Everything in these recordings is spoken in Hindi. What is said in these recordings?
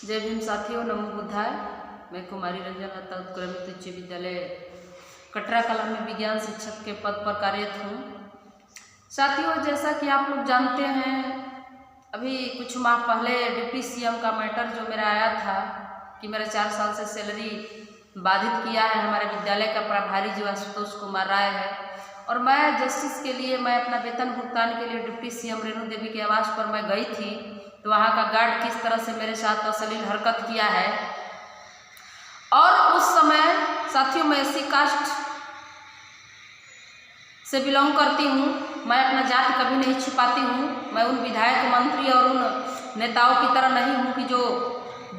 जय भीम साथियों, नमो बुद्धाय। मैं कुमारी रंजन लता उत्क्रमित उच्च विद्यालय कटरा कला में विज्ञान शिक्षक के पद पर कार्यरत हूँ। साथियों, जैसा कि आप लोग जानते हैं, अभी कुछ माह पहले डिप्टी सीएम का मैटर जो मेरा आया था कि मेरा 4 साल से सैलरी बाधित किया है हमारे विद्यालय का प्रभारी जो आशुतोष कुमार राय है, और मैं जस्टिस के लिए मैं अपना वेतन भुगतान के लिए डिप्टी सीएम रेणु देवी के आवास पर मैं गई थी। तो वहाँ का गार्ड किस तरह से मेरे साथ अश्लील हरकत किया है, और उस समय साथियों मैं एससी कास्ट से बिलोंग करती हूँ। मैं अपना जाति कभी नहीं छिपाती हूँ। मैं उन विधायक, मंत्री और उन नेताओं की तरह नहीं हूँ कि जो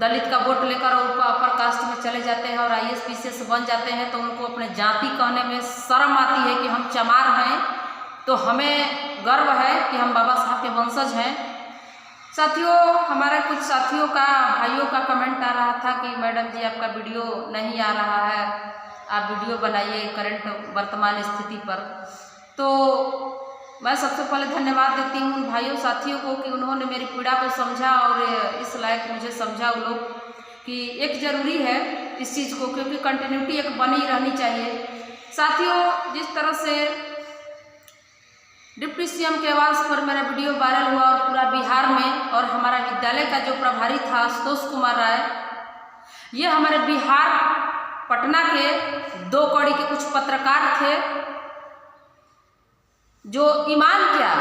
दलित का वोट लेकर ऊपर अपर कास्ट में चले जाते हैं और IAS PCS बन जाते हैं तो उनको अपने जाति कहने में शर्म आती है कि हम चमार हैं। तो हमें गर्व है कि हम बाबा साहब के वंशज हैं। साथियों, हमारे कुछ साथियों का, भाइयों का कमेंट आ रहा था कि मैडम जी आपका वीडियो नहीं आ रहा है, आप वीडियो बनाइए करंट वर्तमान स्थिति पर। तो मैं सबसे पहले धन्यवाद देती हूँ उन भाइयों साथियों को कि उन्होंने मेरी पीड़ा को समझा और इस लायक मुझे समझा वो लोग कि एक ज़रूरी है इस चीज़ को, क्योंकि कंटिन्यूटी एक बनी रहनी चाहिए। साथियों, जिस तरह से डिप्टी सीएम के आवास पर मेरा वीडियो वायरल हुआ और पूरा बिहार में, और हमारा विद्यालय का जो प्रभारी था आशुतोष कुमार राय, ये हमारे बिहार पटना के 2 कौड़ी के कुछ पत्रकार थे जो ईमान क्या,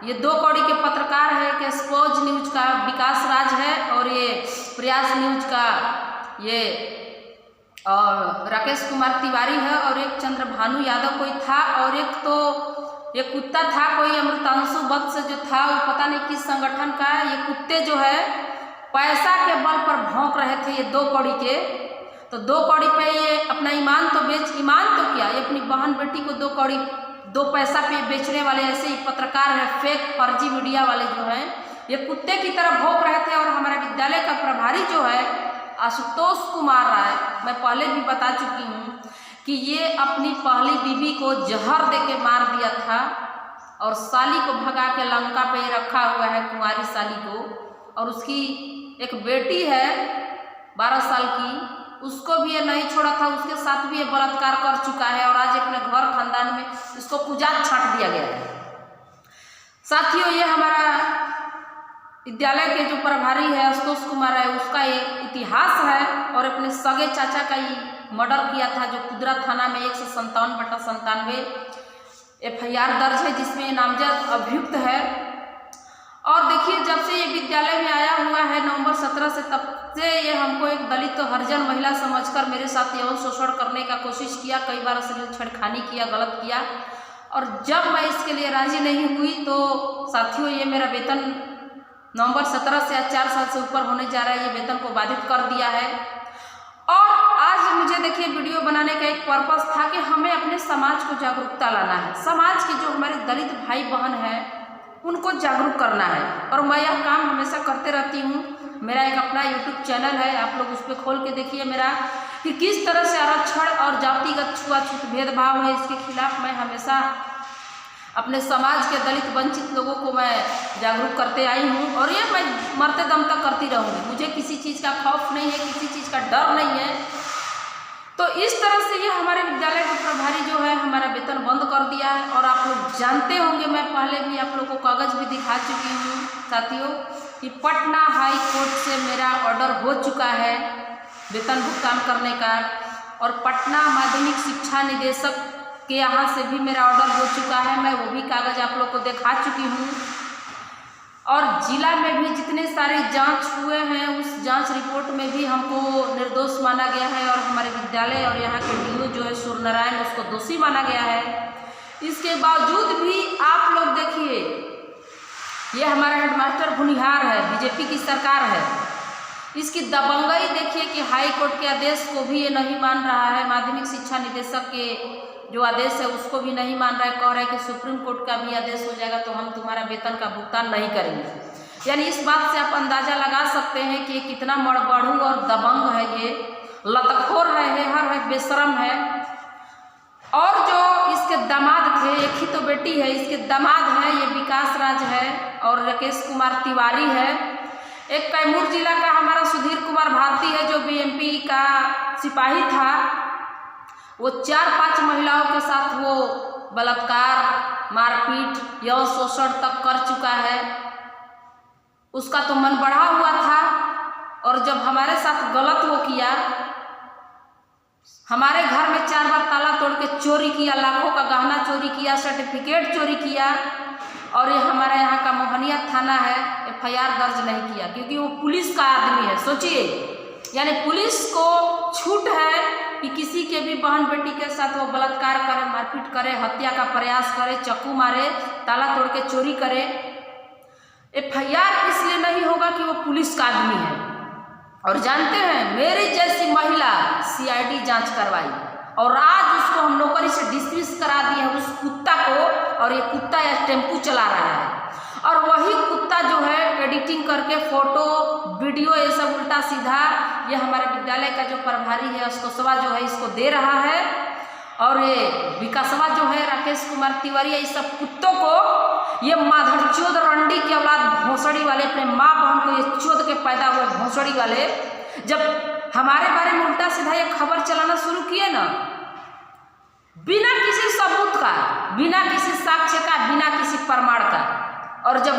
ये 2 कौड़ी के पत्रकार है कि स्पोज न्यूज का विकास राज है और ये प्रयास न्यूज का ये राकेश कुमार तिवारी है, और एक चंद्रभानु यादव कोई था, और एक तो ये कुत्ता था कोई अमृतांशु वत्स जो था, वो पता नहीं किस संगठन का। ये कुत्ते जो है पैसा के बल पर भौंक रहे थे ये 2 कौड़ी के। तो 2 कौड़ी पे ये अपना ईमान तो क्या, ये अपनी बहन बेटी को 2 कौड़ी 2 पैसा पे बेचने वाले ऐसे ही पत्रकार हैं, फेक फर्जी मीडिया वाले जो हैं, ये कुत्ते की तरह भौंक रहे थे। और हमारे विद्यालय का प्रभारी जो है आशुतोष कुमार राय, मैं पहले भी बता चुकी हूँ कि ये अपनी पहली बीवी को जहर देके मार दिया था और साली को भगा के लंका पे रखा हुआ है, कुंवारी साली को, और उसकी एक बेटी है 12 साल की, उसको भी ये नहीं छोड़ा था, उसके साथ भी ये बलात्कार कर चुका है, और आज अपने घर खानदान में इसको कुजात छाट दिया गया है। साथियों, ये हमारा विद्यालय के जो प्रभारी है आशुतोष कुमार है, उसका ये इतिहास है, और अपने सगे चाचा का ही मर्डर किया था जो कुदरा थाना में 157/97 FIR दर्ज है, जिसमें नामजद अभियुक्त है। और देखिए, जब से ये विद्यालय में आया हुआ है नवंबर 17 से, तब से ये हमको एक दलित हरिजन महिला समझकर मेरे साथ यौन शोषण करने का कोशिश किया, कई बार अश्लील छेड़खानी किया, गलत किया। और जब मैं इसके लिए राजी नहीं हुई तो साथियों, ये मेरा वेतन नवंबर 17 से आज 4 साल से ऊपर होने जा रहा है, ये वेतन को बाधित कर दिया है। और आज मुझे देखिए वीडियो बनाने का एक पर्पस था कि हमें अपने समाज को जागरूकता लाना है, समाज के जो हमारे दलित भाई बहन हैं उनको जागरूक करना है, और मैं यह काम हमेशा करते रहती हूँ। मेरा एक अपना YouTube चैनल है, आप लोग उस पर खोल के देखिए मेरा, कि किस तरह से आरक्षण और जातिगत छुआछूत भेदभाव है, इसके खिलाफ मैं हमेशा अपने समाज के दलित वंचित लोगों को मैं जागरूक करते आई हूँ, और ये मैं मरते दम तक करती रहूँगी। मुझे किसी चीज़ का खौफ नहीं है, किसी चीज़ का डर नहीं है। तो इस तरह से ये हमारे विद्यालय के प्रभारी जो है हमारा वेतन बंद कर दिया है। और आप लोग जानते होंगे, मैं पहले भी आप लोगों को कागज़ भी दिखा चुकी हूँ साथियों, कि पटना हाई कोर्ट से मेरा ऑर्डर हो चुका है वेतन भुगतान करने का, और पटना माध्यमिक शिक्षा निदेशक के यहाँ से भी मेरा ऑर्डर हो चुका है। मैं वो भी कागज़ आप लोग को दिखा चुकी हूँ। और जिला में भी जितने सारे जांच हुए हैं, उस जांच रिपोर्ट में भी हमको निर्दोष माना गया है, और हमारे विद्यालय और यहाँ के DO जो है सूर्यनारायण, उसको दोषी माना गया है। इसके बावजूद भी आप लोग देखिए, ये हमारा हेडमास्टर भुनिहार है, बीजेपी की सरकार है, इसकी दबंगई देखिए कि हाई कोर्ट के आदेश को भी ये नहीं मान रहा है, माध्यमिक शिक्षा निदेशक के जो आदेश है उसको भी नहीं मान रहा है, कह रहा है कि सुप्रीम कोर्ट का भी आदेश हो जाएगा तो हम तुम्हारा वेतन का भुगतान नहीं करेंगे। यानी इस बात से आप अंदाजा लगा सकते हैं कि ये कितना मड़बड़ू और दबंग है, ये लतखोर है, हेहर है, बेशरम है। और जो इसके दामाद थे, एक ही तो बेटी है, इसके दामाद है ये विकास राज है और राकेश कुमार तिवारी है, एक कैमूर जिला का हमारा सुधीर कुमार भारती है जो बीएमपी का सिपाही था, वो 4-5 महिलाओं के साथ वो बलात्कार, मारपीट, यौन शोषण तक कर चुका है। उसका तो मन बढ़ा हुआ था और जब हमारे साथ गलत वो किया, हमारे घर में 4 बार ताला तोड़ के चोरी किया, लाखों का गहना चोरी किया, सर्टिफिकेट चोरी किया, और ये हमारे यहाँ का मोहनिया थाना है, FIR दर्ज नहीं किया क्योंकि वो पुलिस का आदमी है। सोचिए, यानी पुलिस को छूट है कि किसी के भी बहन बेटी के साथ वो बलात्कार करे, मारपीट करे, हत्या का प्रयास करे, चाकू मारे, ताला तोड़ के चोरी करे। FIR इसलिए नहीं होगा कि वो पुलिस का आदमी है। और जानते हैं, मेरी जैसी महिला CID जांच करवाई और आज उसको हम नौकरी से डिसमिस करा दिए हैं, उस कुत्ता को। और ये कुत्ता या टेम्पू चला रहा है और वही कुत्ता जो है एडिटिंग करके फोटो वीडियो ये सब उल्टा सीधा ये हमारे विद्यालय का जो प्रभारी है अशोकसवा जो है इसको दे रहा है। और ये विकासवा जो है राकेश कुमार तिवारी, इस सब कुत्तों को ये माधरचोद रंडी के औलाद भोसड़ी वाले, अपने माँ बहन को ये चोद के पैदा हुए भोसड़ी वाले, जब हमारे बारे में उल्टा सीधा ये खबर चलाना शुरू किए ना, बिना किसी सबूत का, बिना किसी साक्ष्य का, बिना किसी प्रमाण का, और जब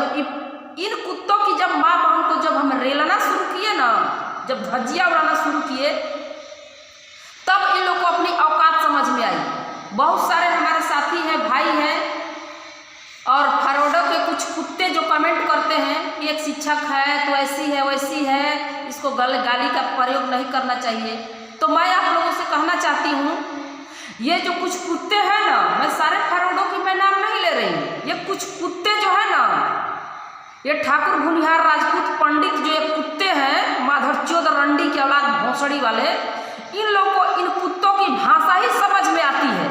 इन कुत्तों की जब माँ बहन को जब हम रेलना शुरू किए ना, जब धज्जियाँ उड़ाना शुरू किए, तब इन लोग को अपनी औकात समझ में आई। बहुत सारे हमारे साथी हैं, भाई हैं, और फरौडों के कुछ कुत्ते जो कमेंट करते हैं कि एक शिक्षक है तो ऐसी है वैसी है, इसको गाली का प्रयोग नहीं करना चाहिए। तो मैं आप लोगों से कहना चाहती हूँ, ये जो कुछ कुत्ते हैं ना, मैं सारे फरौडों की मैं नाम नहीं ले रही, ये कुछ कुत्ते जो है ना, ये ठाकुर भुनिहार राजपूत पंडित जो ये कुत्ते हैं, माधरचोद रंडी के औलाद भोसड़ी वाले, इन लोगों को इन कुत्तों की भाषा ही समझ में आती है।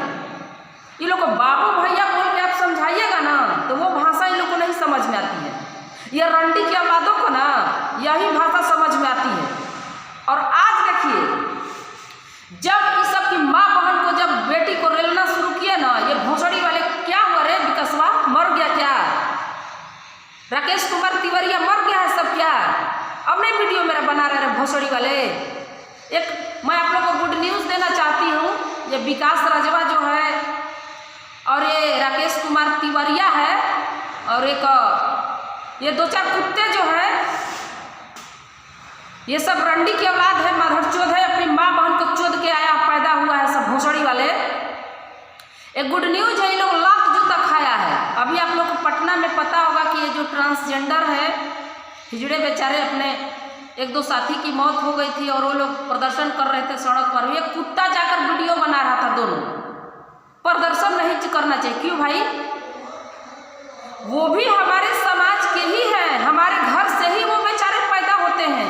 इन लोग को बाबू भैया बोल के आप समझाइएगा ना तो वो भाषा इन लोग को नहीं समझ में आती है। ये रंडी के औलादों को ना यही भाषा समझ में आती है। और आज देखिए, जब इस सब की माँ बहन को जब बेटी को रेलना शुरू किया ना, ये भोसड़ी वाले, क्या हुआ रे विकासवा, मर गया क्या? राकेश कुमार तिवारी मर गया है सब क्या? अब नहीं वीडियो मेरा बना रहे भोसड़ी वाले। एक मैं आप लोगों को गुड न्यूज़ देना चाहती हूँ, ये विकास राजवा जो है और ये राकेश कुमार तिवारिया है और एक ये 2-4 कुत्ते जो है, ये सब रंडी की औलाद है, माधरचोद है, अपनी माँ बहन को चोद के आया पैदा हुआ है सब भोसड़ी वाले। एक गुड न्यूज है, इन लोग लाख जूता खाया है। अभी आप लोग को पटना में पता होगा कि ये जो ट्रांसजेंडर है, हिजड़े बेचारे, अपने 1-2 साथी की मौत हो गई थी और वो लोग प्रदर्शन कर रहे थे सड़क पर। ये कुत्ता जाकर वीडियो बना रहा था। दोनों प्रदर्शन नहीं करना चाहिए। क्यों भाई? वो भी हमारे समाज के ही हैं, हमारे घर से ही वो बेचारे पैदा होते हैं।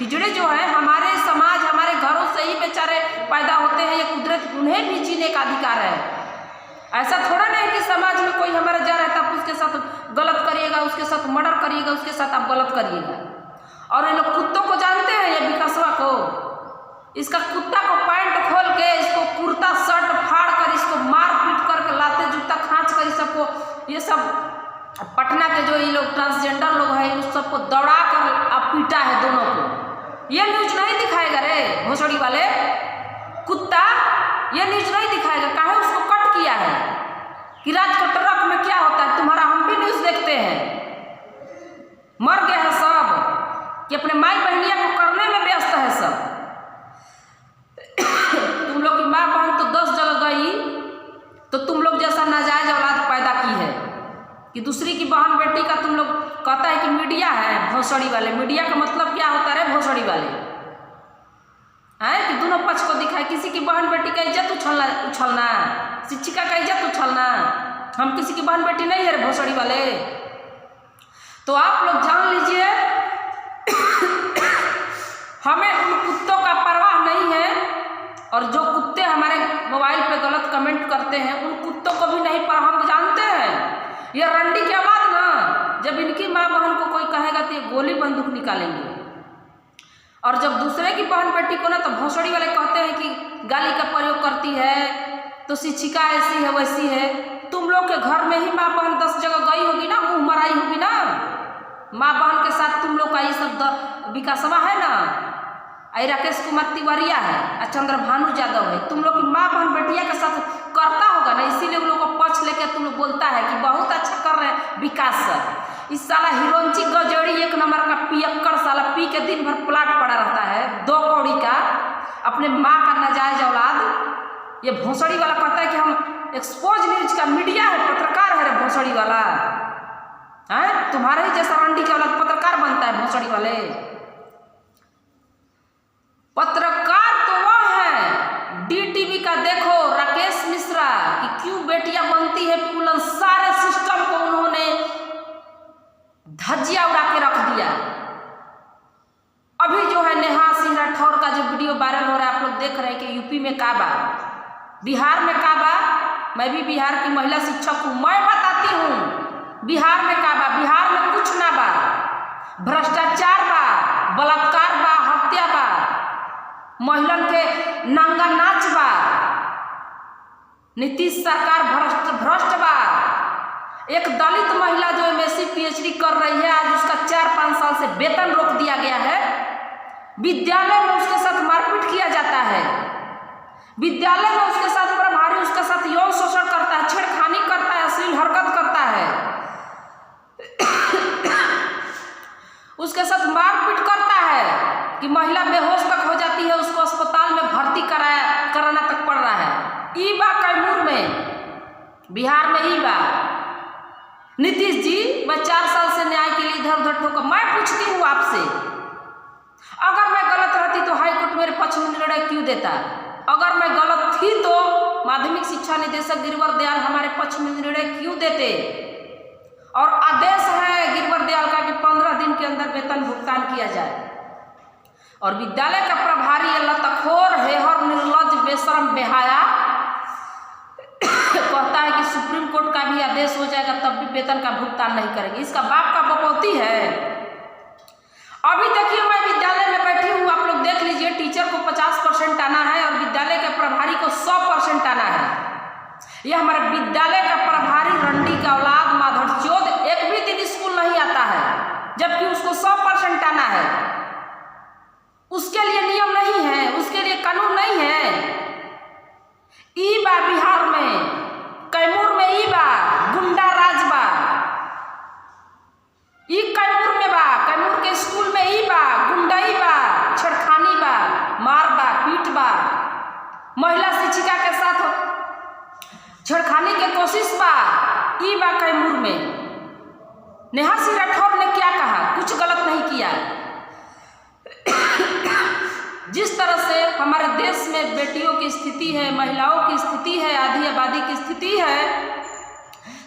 हिजड़े जो है हमारे समाज, हमारे घरों से ही बेचारे पैदा होते हैं। ये कुदरत, उन्हें भी जीने का अधिकार है। ऐसा थोड़ा नहीं कि समाज में कोई हमारा जा रहा है तब उसके साथ गलत करिएगा, उसके साथ मर्डर करिएगा, उसके साथ आप गलत करिएगा। और ये लोग कुत्तों को जानते हैं, ये विकासवा को, इसका कुत्ता को पैंट खोल के, इसको कुर्ता शर्ट फाड़ कर, इसको मार पीट करके, लाते जूता खाँच कर, इस सबको, ये सब पटना के जो ये लोग ट्रांसजेंडर लोग हैं, उस सबको दौड़ा कर अब पीटा है दोनों को। ये न्यूज नहीं दिखाएगा रे भोसड़ी वाले कुत्ता, ये न्यूज नहीं दिखाएगा। काहे उसको कट किया है कि रात को ट्रक में क्या होता है तुम्हारा, हम भी न्यूज देखते हैं। मर गया है सब कि अपने माई बहनिया को करने में व्यस्त है सब। तुम लोग की माँ बहन तो 10 जगह गई तो तुम लोग जैसा नाजायज औलाद पैदा की है कि दूसरी की बहन बेटी का तुम लोग कहता है कि मीडिया है भोसड़ी वाले। मीडिया का मतलब क्या होता है भोसड़ी वाले है कि दोनों पक्ष को दिखाए, किसी की बहन बेटी का इज्जत उछलना, शिक्षिका का इज्जत उछलना। हम किसी की बहन बेटी नहीं है रे भोसड़ी वाले। तो आप लोग जान लीजिए, हमें उन कुत्तों का परवाह नहीं है। और जो कुत्ते हमारे मोबाइल पे गलत कमेंट करते हैं उन कुत्तों को भी नहीं, पर हम जानते हैं ये रंडी के बाद ना, जब इनकी माँ बहन को कोई कहेगा तो ये गोली बंदूक निकालेंगे। और जब दूसरे की बहन बेटी को ना, तो भोसड़ी वाले कहते हैं कि गाली का प्रयोग करती है तो शिक्षिका ऐसी है वैसी है। तुम लोग के घर में ही माँ बहन 10 जगह गई होगी ना, मुँह मराई होगी ना, माँ बहन के साथ तुम लोग का ये सब विकासवा है ना, आई राकेश कुमार तिवारिया है और चंद्रभानु यादव है, तुम लोग की माँ बहन बेटिया के साथ करता होगा ना, इसीलिए उन लोग को पक्ष लेके तुम लोग बोलता है कि बहुत अच्छा कर रहे हैं विकास सर। इस साला हिरोंची गजड़ी एक नंबर का पियक्कड़ साला पी के दिन भर प्लाट पड़ा रहता है, 2 कौड़ी का, अपने माँ का नाजायज औलाद। ये भोसड़ी वाला कहता है कि हम एक्सपोज न्यूज का मीडिया है, पत्रकार है रे भोसड़ी वाला है, तुम्हारे ही जैसा रंडी के औलाद पत्रकार बनता है भोसड़ी वाले। पत्रकार तो वह है DTV का, देखो राकेश मिश्रा कि क्यों बेटियां बनती है फूलन, सारे सिस्टम को उन्होंने धज्जिया उड़ा के रख दिया। अभी जो है नेहा सिंह राठौर का जो वीडियो वायरल हो रहा है, आप लोग देख रहे हैं कि यूपी में का बा, बिहार में का बा। मैं भी बिहार की महिला शिक्षक हूं, मैं बताती हूं बिहार में का बा। बिहार में कुछ ना बा, भ्रष्टाचार बा, बलात्कार बा, हत्या बा, महिलन के नंगा नाच बा, नीतीश सरकार भ्रष्ट बा। एक दलित महिला जो MSc PhD कर रही है, आज उसका 4-5 साल से वेतन रोक दिया गया है। विद्यालय में उसके साथ मारपीट किया जाता है, विद्यालय में उसके साथ प्रभारी उसके साथ यौन शोषण करता है, छेड़खानी करता है, अश्लील हरकत करता है, उसके साथ मारपीट करता है कि महिला बेहोश तक हो जाती है, उसको अस्पताल में भर्ती कराना तक पड़ रहा है। ई बा कैमूर में, बिहार में ई बा। नीतीश जी, मैं 4 साल से न्याय के लिए इधर उधर ठोकर, मैं पूछती हूँ आपसे, अगर मैं गलत रहती तो हाईकोर्ट मेरे पक्ष में निर्णय क्यों देता? अगर मैं गलत थी तो माध्यमिक शिक्षा निदेशक गिरिवर दयाल हमारे पक्ष में निर्णय क्यों देते? और आदेश है गिरिवर दयाल का कि 15 दिन के अंदर वेतन भुगतान किया जाए। और विद्यालय का प्रभारी लतखोर हेहर निर्लज बेशरम बेहाया कहता है कि सुप्रीम कोर्ट का भी आदेश हो जाएगा तब भी वेतन का भुगतान नहीं करेंगे। इसका बाप का बपौती है। अभी देखिए, मैं विद्यालय में बैठी हूँ, आप लोग देख लीजिए, टीचर को 50% आना है और विद्यालय के प्रभारी को 100% आना है। यह हमारे विद्यालय का प्रभारी रंडी का औलाद माधरचोद एक भी दिन स्कूल नहीं आता है, जबकि उसको 100% आना है। उसके लिए नियम नहीं है, उसके लिए कानून नहीं है। ई बा बिहार में, कैमूर में ई बा गुंडा राज बा, ई कैमूर में बा, कैमूर के स्कूल में ई बा गुंडाई बा, छेड़खानी बा, मार बा, पीट बा, महिला शिक्षिका के साथ छेड़खानी के कोशिश बा, ई बा कैमूर में। नेहा सिंह राठौर ने क्या कहा? कुछ गलत नहीं किया। जिस तरह से हमारे देश में बेटियों की स्थिति है, महिलाओं की स्थिति है, आधी आबादी की स्थिति है,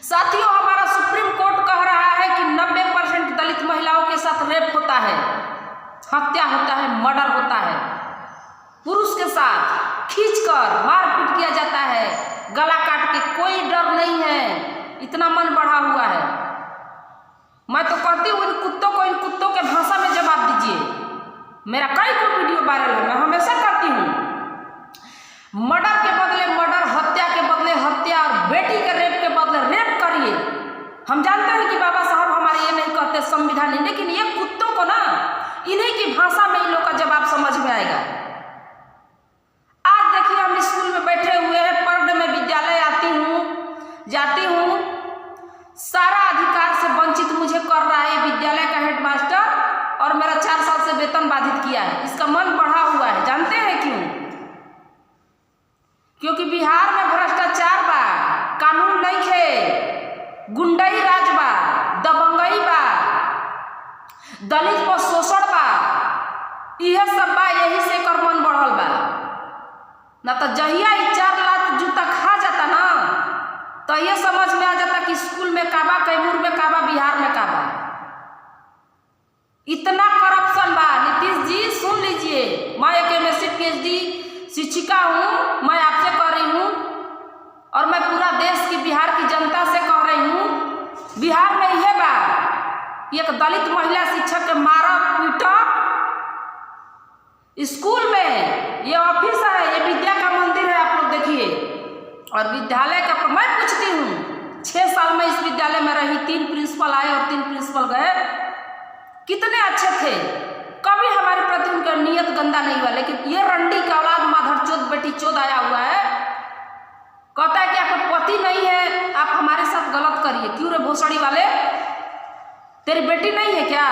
साथियों हमारा सुप्रीम कोर्ट कह रहा है कि 90% दलित महिलाओं के साथ रेप होता है, हत्या होता है, मर्डर होता है, पुरुष के साथ खींचकर मारपीट किया जाता है, गला काट के, कोई डर नहीं है। इतना मन बढ़ा हुआ है। मैं तो कहती हूँ इन कुत्तों के भाषा में जवाब दीजिए। मेरा कई को वीडियो वायरल है, मैं हमेशा करती हूँ, मर्डर के बदले मर्डर, हत्या के बदले हत्या और बेटी के रेप के बदले रेप करिए। हम जानते हैं कि बाबा साहब हमारे ये नहीं कहते संविधान, लेकिन ये कुत्तों को ना, इन्हीं की भाषा में इन लोग का जवाब समझ में आएगा। आज देखिए, हम स्कूल में बैठे हुए हैं, पर डे में विद्यालय जाती हूँ, सारा अधिकार से वंचित मुझे कर रहा है विद्यालय का हेडमास्टर, और मेरा 4 साल से वेतन बाधित किया है। इसका मन बढ़ा हुआ है। जानते हैं क्यों? क्योंकि बिहार में भ्रष्टाचार बा, कानून नहीं खे, गुंडई राज बा, दबंगई बा, दलित पर शोषण बा, यह सब बा। यही से कर मन बढ़ल बा। ना तो जहिया 4 लाख जूता खा जाता ना, तो ये समझ में आ जाता कि स्कूल में काबा, कैमूर में काबा, बिहार में काबा। इतना करप्शन बा। नीतीश जी सुन लीजिए, मैं एक MSc PhD शिक्षिका हूँ, मैं आपसे कह रही हूँ, और मैं पूरा देश की, बिहार की जनता से कह रही हूँ, बिहार में यह बा, एक दलित महिला शिक्षक के मारा पीटा स्कूल में। ये ऑफिस है, ये विद्या का मंदिर है, आप लोग देखिए। और विद्यालय का मैं पूछती हूँ, 6 साल में इस विद्यालय में रही, 3 प्रिंसिपल आए और 3 प्रिंसिपल गए। कितने अच्छे थे, कभी हमारे प्रति उनका नियत गंदा नहीं हुआ। लेकिन ये रंडी का औलाद माधर चोद बेटी चोद आया हुआ है, कहता है कि आपका पति नहीं है, आप हमारे साथ गलत करिए। क्यों रे भोसड़ी वाले, तेरी बेटी नहीं है क्या?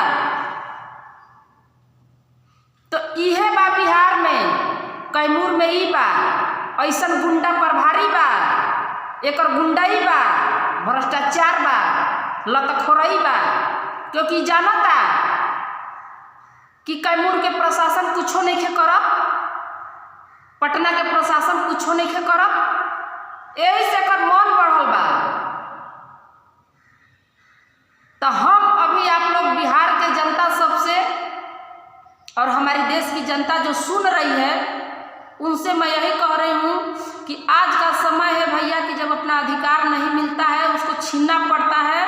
तो इहे बा बिहार में, कैमूर में ई बा ऐसन गुंडा प्रभारी बा, एकर गुंडाई बा, भ्रष्टाचार बा, लतखोरई बा। क्योंकि जानता कि कैमूर के प्रशासन कुछो नहीं खे करब, पटना के प्रशासन कुछो नहीं खे करब, यही से एकर मन बढ़ल बा। तो हम अभी आप लोग बिहार के जनता सबसे और हमारे देश की जनता जो सुन रही है उनसे मैं यही कह रही हूँ कि आज का समय है भैया कि जब अपना अधिकार नहीं मिलता है उसको छीनना पड़ता है,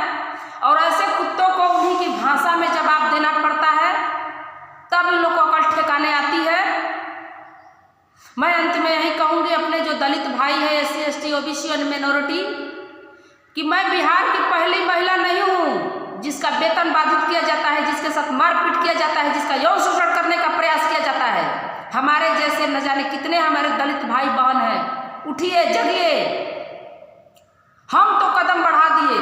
और ऐसे कुत्तों को उन्हीं की भाषा में जवाब देना पड़ता है, तब इन लोगों को अकल ठिकाने आती है। मैं अंत में यही कहूँगी अपने जो दलित भाई है, SC ST OBC और माइनॉरिटी, कि मैं बिहार की पहली महिला नहीं हूँ जिसका वेतन बाधित किया जाता है, जिसके साथ मारपीट किया जाता है, जिसका यौन शोषण करने का प्रयास किया जाता है। हमारे जैसे न जाने कितने हमारे दलित भाई बहन हैं, उठिए जगिए, हम तो कदम बढ़ा दिए,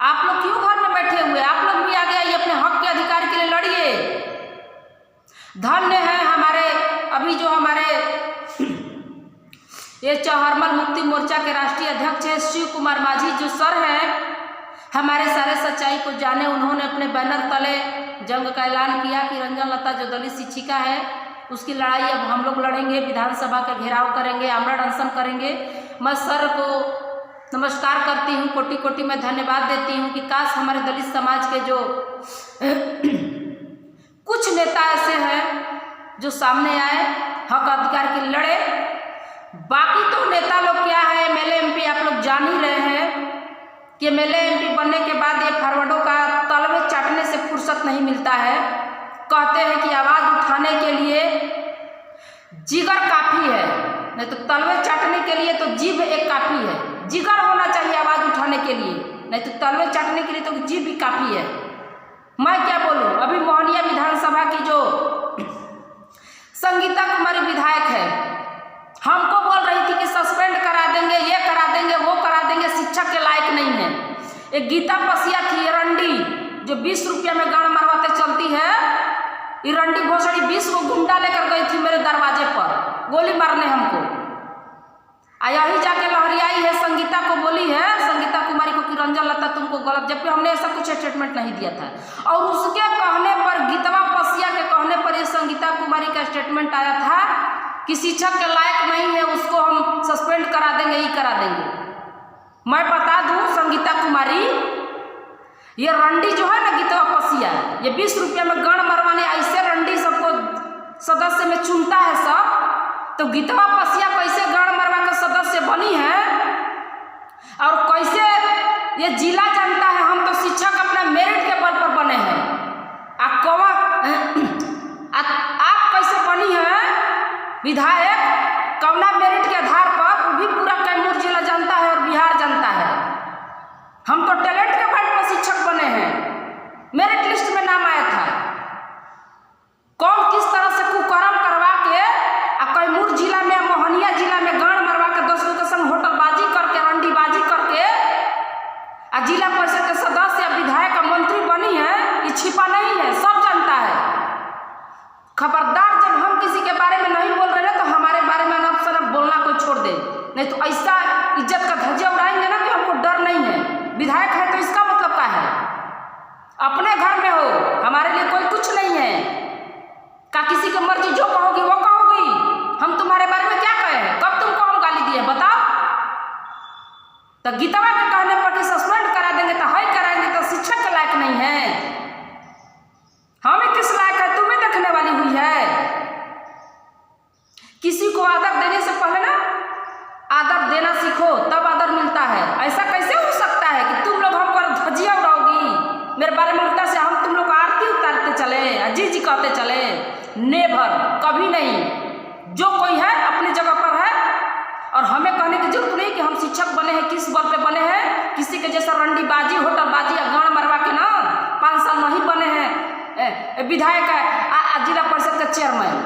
आप लोग क्यों घर में बैठे हुए? आप लोग भी आगे आइए, अपने हक के अधिकार के लिए लड़िए। धन्य है हमारे अभी जो हमारे ये चौहरमल मुक्ति मोर्चा के राष्ट्रीय अध्यक्ष है शिव कुमार माझी जो सर हैं, हमारे सारे सच्चाई को जाने। उन्होंने अपने बैनर तले जंग का ऐलान किया कि रंजन लता जो दलित शिक्षिका है उसकी लड़ाई अब हम लोग लड़ेंगे, विधानसभा का घेराव करेंगे, आमरण अनशन करेंगे। मैं सर को नमस्कार करती हूँ, कोटि कोटि में धन्यवाद देती हूँ कि काश हमारे दलित समाज के जो कुछ नेता ऐसे हैं जो सामने आए, हक अधिकार के लिए लड़े। बाकी तो नेता लोग क्या है, MLA MP आप लोग जान ही रहे हैं कि MLA MP बनने के बाद ये फॉरवर्डों का तलवे चाटने से फुर्सत नहीं मिलता है। कहते हैं कि आवाज़ उठाने के लिए जिगर काफ़ी है, नहीं तो तलवे चाटने के लिए तो जीभ एक काफ़ी है। जिगर होना चाहिए आवाज़ उठाने के लिए, नहीं तो तलवे चाटने के लिए तो जीभ भी काफ़ी है। मैं क्या बोलूँ, अभी मोहनिया विधानसभा की जो संगीता कुमारी विधायक है, हमको बोल रही थी कि सस्पेंड करा देंगे, ये करा देंगे, वो करा देंगे, शिक्षक के लायक नहीं है। एक गीता पसिया थी रंडी जो 20 रुपया में गाना मरवाते चलती है, ये रंडी भोसड़ी 20 को गुंडा लेकर गई थी मेरे दरवाजे पर गोली मारने हमको। यही जाके लहरियाई है, संगीता को बोली है, संगीता कुमारी को कि रंजन लता तुमको गलत, जबकि हमने ऐसा कुछ स्टेटमेंट नहीं दिया था। और उसके कहने पर, गीतवा पसिया के कहने पर ये संगीता कुमारी का स्टेटमेंट आया था कि शिक्षक के लायक नहीं है, उसको हम सस्पेंड करा देंगे, ये करा देंगे। मैं बता दूं संगीता कुमारी, ये रंडी जो है ना गीतवा पसिया, ये 20 रुपया में गण मरवाने ऐसे रंडी सबको सदस्य में चुनता है सब, तो गीतवा पसिया कैसे गण मरवा के सदस्य बनी है और कैसे ये जिला जानता है। हम तो शिक्षक अपना मेरिट के बल पर बने हैं, आप कैसे बनी है विधायक, कौना मेरिट के आधार पर, वो भी पूरा कैमूर जिला जानता है और बिहार जानता है। हम तो टैलेंट के बल पर शिक्षक बने हैं, मेरिट लिस्ट में नाम आया था। कौन किस तरह से कुकर्म करवा के कैमूर जिला में, मोहनिया जिला में गाड़ मरवा के 10 लोग के संग होटलबाजी करके, रंडीबाजी करके जिला परिषद के सदस्य या विधायक का मंत्री बनी है, ये छिपा नहीं है, सब जानता है। खबरदार, जब हम किसी के बारे में नहीं बोल रहे ना तो हमारे बारे में ना सर बोलना कोई छोड़ दे, नहीं तो ऐसा इज्जत का धज्जिया उड़ाएंगे ना कि हमको डर नहीं है। विधायक है तो इसका मतलब क्या है, अपने घर में हो, हमारे लिए कोई कुछ नहीं है। का किसी की मर्जी जो कहोगी वो कहोगी, हम तुम्हारे बारे में क्या कहे हैं, कब तुमको हम गाली दिए बताओ। तो गीतवा के कहने पर कि सस्पेंड करा देंगे तो हाई कराएंगे, तो शिक्षक के लायक नहीं है, हमें किस लायक है, तुम्हें देखने वाली हुई है। किसी को आदर देने से पहले ना आदर देना सीखो, तब आदर मिलता है। ऐसा कैसे हो सकता है कि तुम लोग हम पर धज्जियां उड़ाओगी, मेरे बारे में उल्टा से हम तुम लोग को आरती उतारते चले, जी जी कहते चले, नेवर, कभी नहीं। जो कोई है अपनी जगह पर है और हमें कहने की जरूरत नहीं कि हम शिक्षक बने हैं, किस बल पे बने हैं। किसी के जैसा रंडीबाजी, होटलबाजी या गाड़ मरवा के ना 5 साल नहीं बने विधायक है, जिला परिषद का चेयरमैन।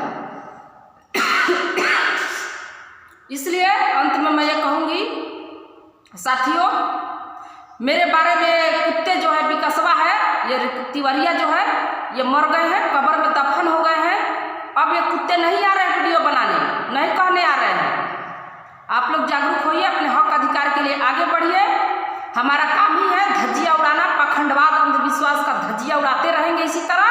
इसलिए अंत में मैं ये कहूँगी साथियों, मेरे बारे में कुत्ते जो है विकसवा है, ये तिवरिया जो है ये मर गए हैं, कब्र में दफन हो गए हैं। अब ये कुत्ते नहीं आ रहे हैं वीडियो बनाने, नहीं कहने आ रहे हैं। आप लोग जागरूक होइए, अपने हक अधिकार के लिए आगे बढ़िए। हमारा काम ही है धज्जियाँ उड़ाना, पखंडवाद अंधविश्वास का धज्जियाँ उड़ाते रहेंगे इसी तरह।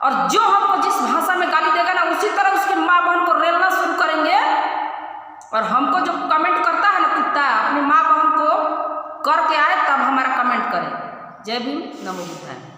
और जो हमको जिस भाषा में गाली देगा ना, उसी तरह उसकी माँ बहन को रेलना शुरू करेंगे। और हमको जो कमेंट करता है ना कुत्ता, अपनी माँ बहन को करके आए तब हमारा कमेंट करें। जय भीम, नमो बुद्धाय।